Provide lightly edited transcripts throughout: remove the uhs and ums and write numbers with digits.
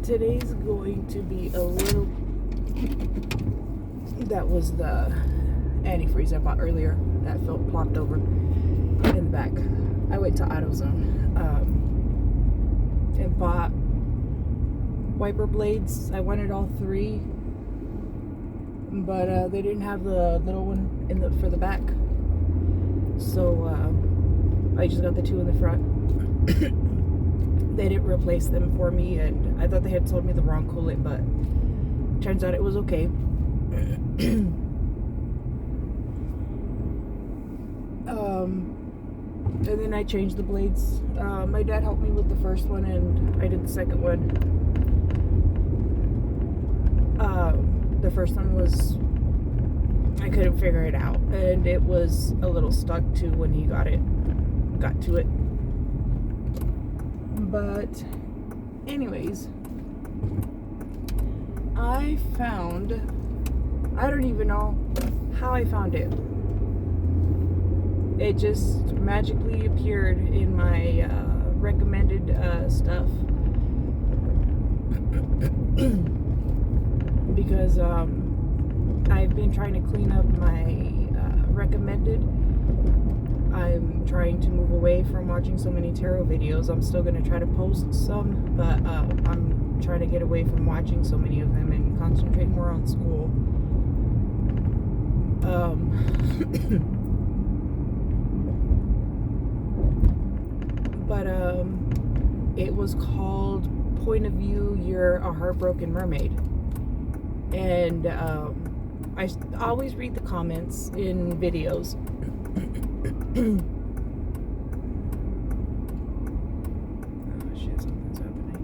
Today's going to be a little... That was the antifreeze I bought earlier that felt plopped over in the back. I went to AutoZone and bought wiper blades. I wanted all three, but they didn't have the little one for the back, so I just got the two in the front. They didn't replace them for me, and I thought they had told me the wrong coolant, but turns out it was okay. And then I changed the blades. My dad helped me with the first one, and I did the second one. The first one was, I couldn't figure it out, and it was a little stuck too when he got to it. But anyways, I don't even know how I found it. It just magically appeared in my recommended stuff. Because I've been trying to clean up my recommended. I'm trying to move away from watching so many tarot videos. I'm still going to try to post some, but I'm trying to get away from watching so many of them and concentrate more on school. But it was called Point of View, You're a Heartbroken Mermaid. And I always read the comments in videos. Oh shit, something's happening.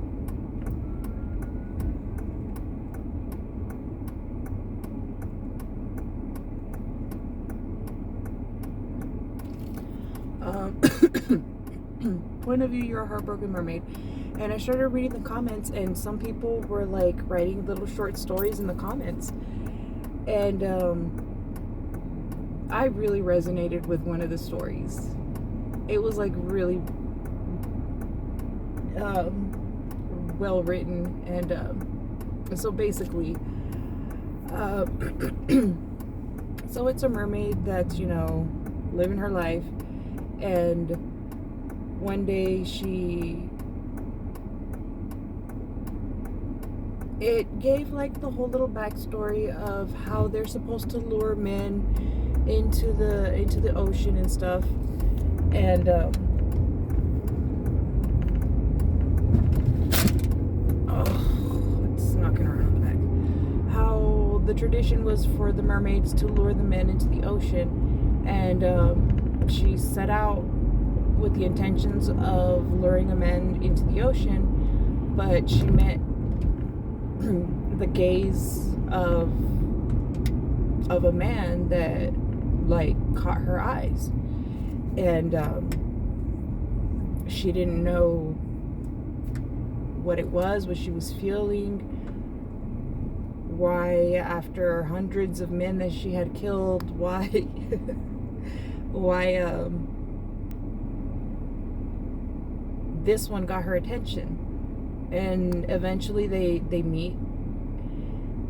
Point of View, You're a Heartbroken Mermaid. And I started reading the comments, and some people were like writing little short stories in the comments. And I really resonated with one of the stories. It was like really well written, and so basically, so it's a mermaid that's, you know, living her life, and one day it gave like the whole little backstory of how they're supposed to lure men into the ocean and stuff, and it's knocking around the back. How the tradition was for the mermaids to lure the men into the ocean, and she set out with the intentions of luring a man into the ocean, but she met the gaze of a man that like caught her eyes, and she didn't know what it was, what she was feeling, why after hundreds of men that she had killed, why this one got her attention. And eventually they meet,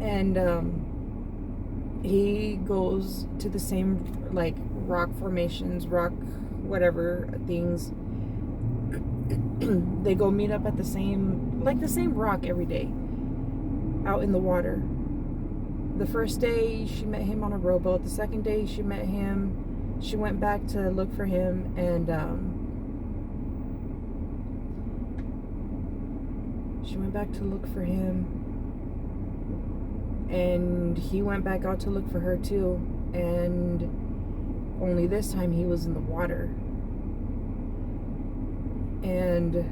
and he goes to the same like rock formations, rock whatever things. They go meet up at the same rock every day out in the water. The first day she met him on a rowboat. The second day she went back to look for him, and she went back to look for him, and he went back out to look for her too, and only this time he was in the water. And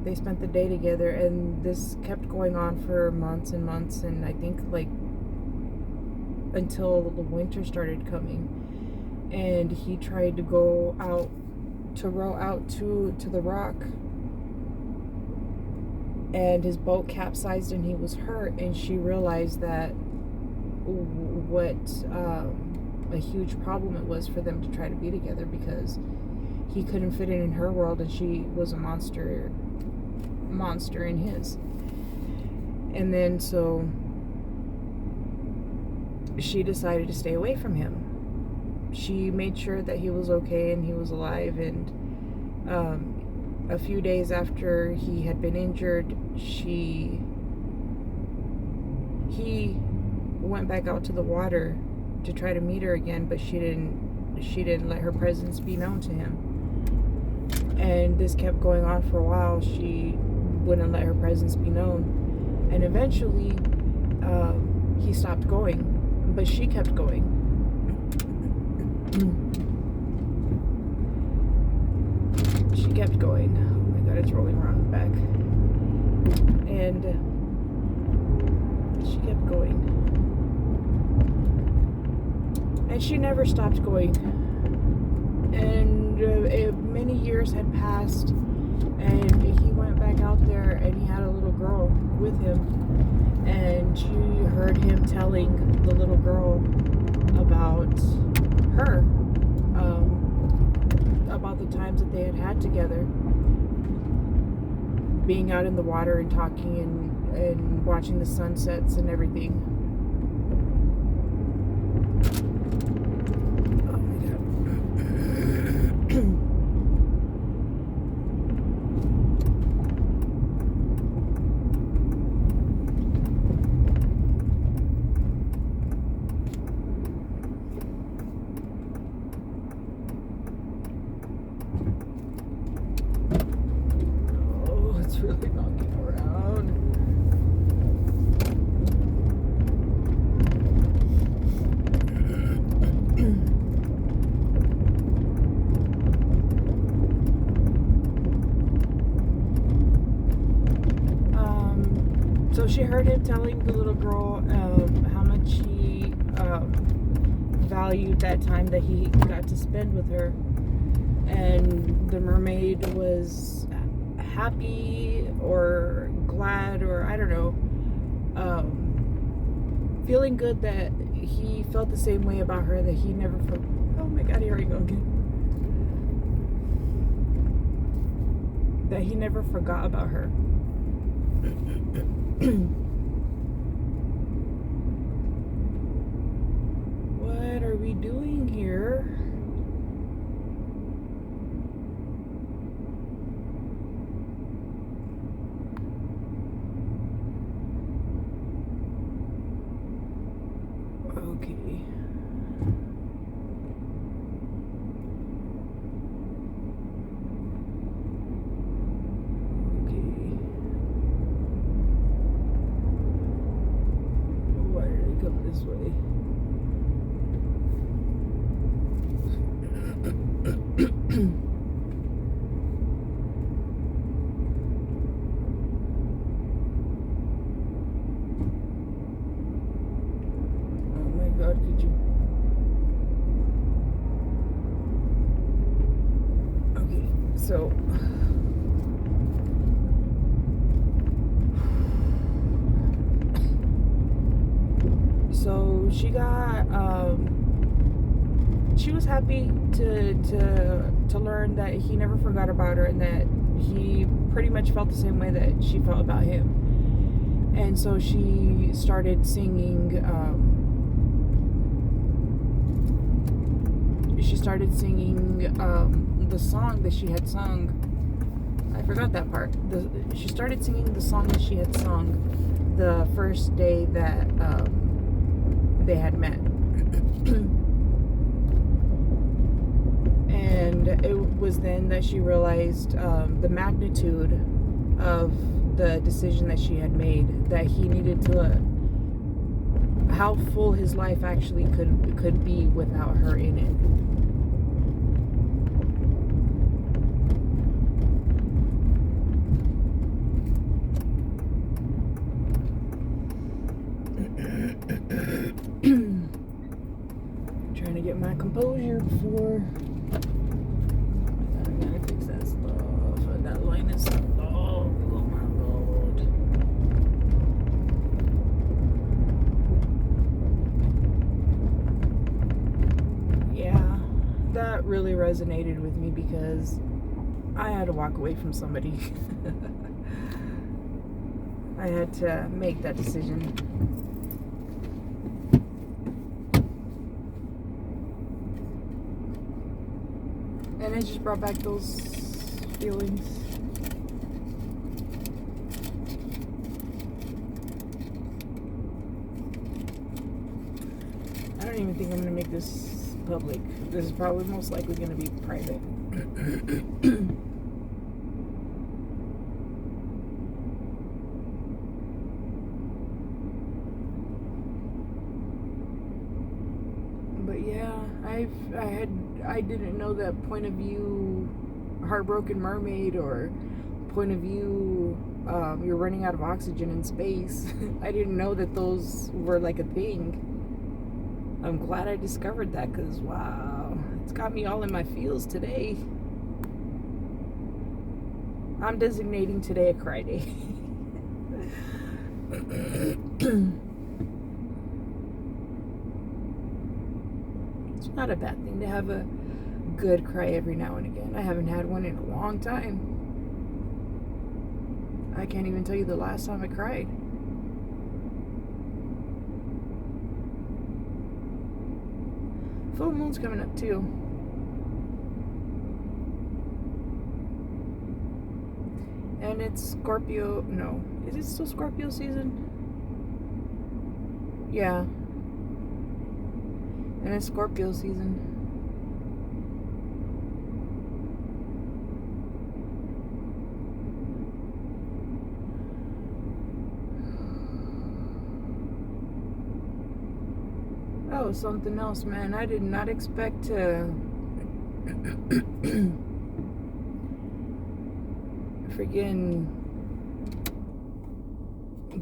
they spent the day together, and this kept going on for months and months, and I think like until the winter started coming, and he tried to go out to row out to the rock, and his boat capsized and he was hurt, and she realized that what a huge problem it was for them to try to be together, because he couldn't fit in her world and she was a monster in his. And then so she decided to stay away from him. She made sure that he was okay and he was alive. And a few days after he had been injured, he went back out to the water to try to meet her again, but she didn't let her presence be known to him. And this kept going on for a while. She wouldn't let her presence be known, and eventually he stopped going, but she kept going. She kept going. Oh my god, it's rolling around in the back. And she kept going. And she never stopped going. And many years had passed, and he went back out there, and he had a little girl with him. And she heard him telling the little girl about her, about the times that they had together, being out in the water and talking and watching the sunsets and everything. Oh my god. Oh, it's really knocking around. So she heard him telling the little girl how much he valued that time that he got to spend with her. And the mermaid was happy or glad, or I don't know, feeling good that he felt the same way about her, that he never felt. Oh my god, here we go again. That he never forgot about her. What are we doing here? Okay. This way. Oh my god, could you? Okay, so she got she was happy to learn that he never forgot about her, and that he pretty much felt the same way that she felt about him. And so she started singing the song that she had sung. I forgot that part. She started singing the song that she had sung the first day that they had met. And it was then that she realized the magnitude of the decision that she had made, that he needed to how full his life actually could be without her in it. Trying to get my composure before I gotta fix that stuff. That line is so long. Oh my god. Yeah, that really resonated with me because I had to walk away from somebody. I had to make that decision. And it just brought back those feelings. I don't even think I'm going to make this public. This is probably most likely going to be private. But yeah, I didn't know that point of view, Heartbroken Mermaid, or point of view, you're running out of oxygen in space. I didn't know that those were like a thing. I'm glad I discovered that, because wow, it's got me all in my feels today. I'm designating today a cry day. It's not a bad thing to have a good cry every now and again. I haven't had one in a long time. I can't even tell you the last time I cried. Full moon's coming up too. And it's Scorpio. No, is it still Scorpio season? Yeah. And it's Scorpio season. Oh, something else, man. I did not expect to freaking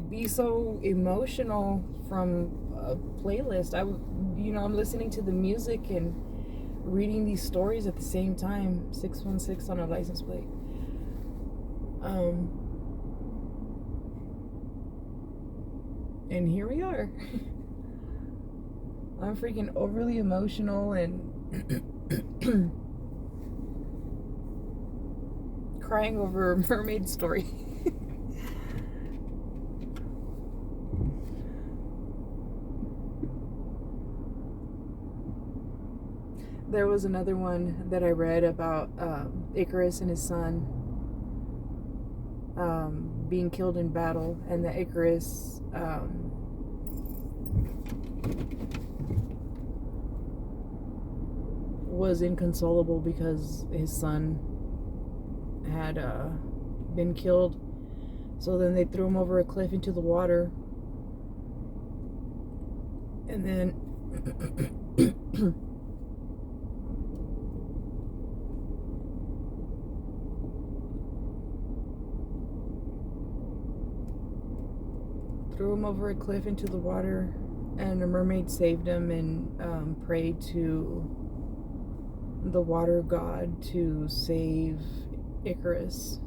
be so emotional from a playlist. I'm listening to the music and reading these stories at the same time. 616 on a license plate. And here we are. I'm freaking overly emotional and crying over a mermaid story. There was another one that I read about Icarus and his son being killed in battle, and the Icarus was inconsolable because his son had been killed. So then they threw him over a cliff into the water, and then threw him over a cliff into the water, and a mermaid saved him and prayed to the water god to save Icarus,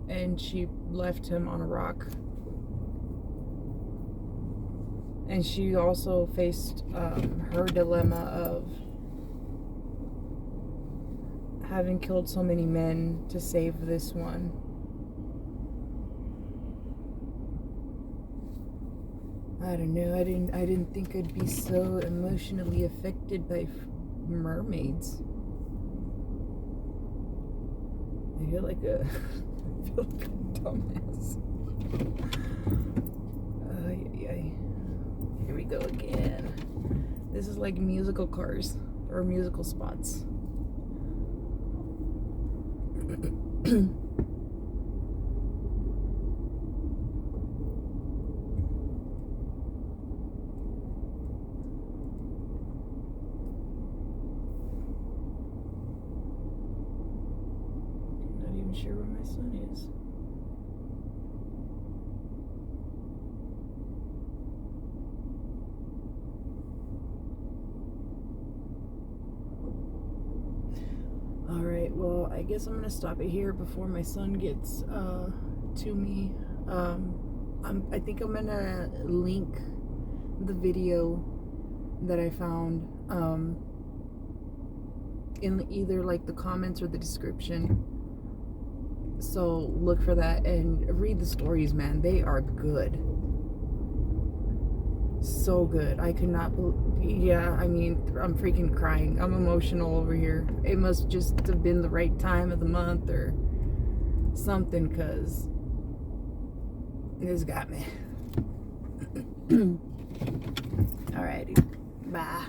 and she left him on a rock. And she also faced her dilemma of having killed so many men to save this one. I don't know. I didn't think I'd be so emotionally affected by mermaids. I feel like a dumbass. Here we go again. This is like musical cars or musical spots. Not even sure where my son is. Alright, well, I guess I'm going to stop it here before my son gets to me. I think I'm going to link the video that I found in either like the comments or the description. So look for that and read the stories, man. They are good. So good. I could not believe, yeah, I mean, I'm freaking crying. I'm emotional over here. It must just have been the right time of the month or something, because this got me. Alrighty. Bye.